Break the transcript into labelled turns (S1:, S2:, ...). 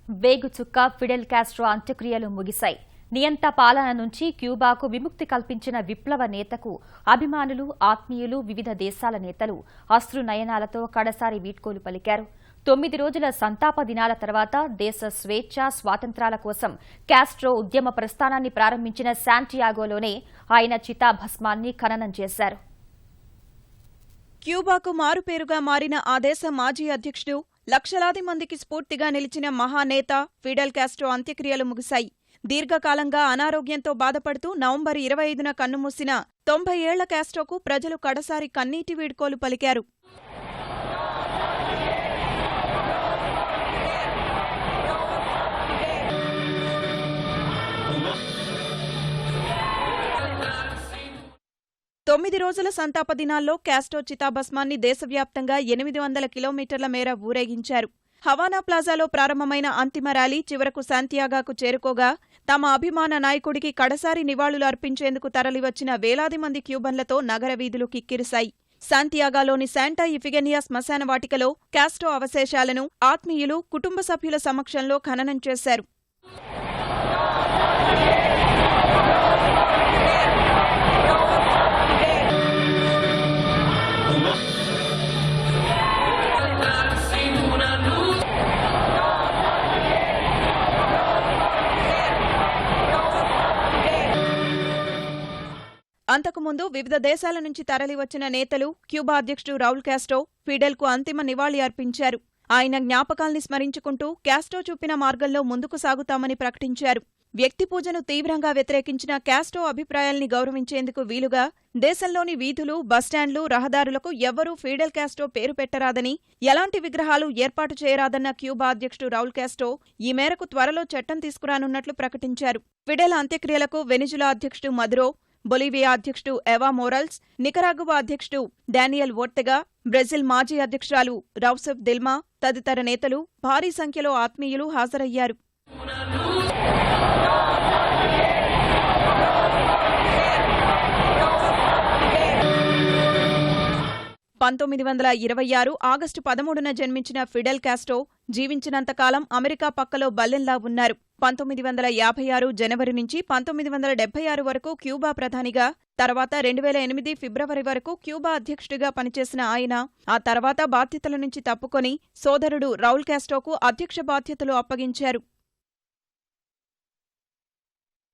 S1: వేగుచుక్క Fidel Castro అంత్యక్రియలు ముగిశాయి. నియంత పాలన నుంచి క్యూబాకు విముక్తి కల్పించిన విప్లవ నేతకు అభిమానులు, ఆత్మీయులు, వివిధ దేశాల నేతలు అశ్రునయనాలతో కడసారి వీడ్కోలు పలికారు. 9 రోజుల సంతాప దినాల తర్వాత దేశ స్వేచ్ఛ, స్వాతంత్రాల కోసం కాస్ట్రో ఉద్యమ ప్రస్థానాన్ని ప్రారంభించిన శాంటియాగోలోనే ఆయన చితాభస్మాన్ని ఖననం చేశారు.
S2: క్యూబాకు మారుపేరుగా మారిన ఆ దేశ మాజీ అధ్యక్షుడు, లక్షలాది మందికి స్ఫూర్తిగా నిలిచిన మహానేత ఫిడెల్ కాస్ట్రో అంత్యక్రియలు ముగిశాయి. దీర్ఘకాలంగా అనారోగ్యంతో బాధపడుతూ నవంబర్ 25న కన్నుమూసిన 90 ఏళ్ల కాస్ట్రోకు ప్రజలు కడసారి కన్నీటి వీడ్కోలు పలికారు. తొమ్మిది రోజుల సంతాప దినాల్లో కాస్ట్రో చితాభస్మాన్ని దేశవ్యాప్తంగా 800 కిలోమీటర్ల మేర ఊరేగించారు. హవానా ప్లాజాలో ప్రారంభమైన అంతిమ ర్యాలీ చివరకు శాంతియాగోకు చేరుకోగా తమ అభిమాన నాయకుడికి కడసారి నివాళులు అర్పించేందుకు తరలివచ్చిన వేలాది మంది క్యూబన్లతో నగర వీధులు కిక్కిరిశాయి. శాంతియాగోలోని శాంటా ఇఫిగెనియా శ్మశాన వాటికలో కాస్ట్రో అవశేషాలను ఆత్మీయులు, కుటుంబ సభ్యుల సమక్షంలో ఖననం చేశారు. అంతకుముందు వివిధ దేశాల నుంచి తరలివచ్చిన నేతలు క్యూబా అధ్యక్షుడు రౌల్ కాస్ట్రో, ఫిడెల్కు అంతిమ నివాళి అర్పించారు. ఆయన జ్ఞాపకాల్ని స్మరించుకుంటూ కాస్ట్రో చూపిన మార్గంలో ముందుకు సాగుతామని ప్రకటించారు. వ్యక్తి పూజను తీవ్రంగా వ్యతిరేకించిన కాస్ట్రో అభిప్రాయాల్ని గౌరవించేందుకు వీలుగా దేశంలోని వీధులు, బస్టాండ్లు, రహదారులకు ఎవ్వరూ ఫిడెల్ కాస్ట్రో పేరు పెట్టరాదని, ఎలాంటి విగ్రహాలు ఏర్పాటు చేయరాదన్న క్యూబా అధ్యక్షుడు రౌల్ కాస్ట్రో ఈ మేరకు త్వరలో చట్టం తీసుకురానున్నట్లు ప్రకటించారు. ఫిడెల్ అంత్యక్రియలకు వెనిజులా అధ్యక్షుడు మదురో, బొలీవియా అధ్యక్షుడు ఎవా మోరల్స్, నికరాగువా అధ్యక్షుడు డానియల్ ఓర్టెగా, బ్రెజిల్ మాజీ అధ్యక్షురాలు రౌసెఫ్ దిల్మా తదితర నేతలు, భారీ సంఖ్యలో ఆత్మీయులు హాజరయ్యారు. 1926 ఆగస్టు 13న జన్మించిన ఫిడెల్ కాస్ట్రో జీవించినంతకాలం అమెరికా పక్కలో బల్లెంలా ఉన్నారు. 1956 జనవరి నుంచి 1976 వరకు క్యూబా ప్రధానిగా, తర్వాత 2008 ఫిబ్రవరి వరకు క్యూబా అధ్యక్షుడిగా పనిచేసిన ఆయన ఆ తర్వాత బాధ్యతల నుంచి తప్పుకొని సోదరుడు రౌల్ కాస్ట్రోకు అధ్యక్ష బాధ్యతలు అప్పగించారు.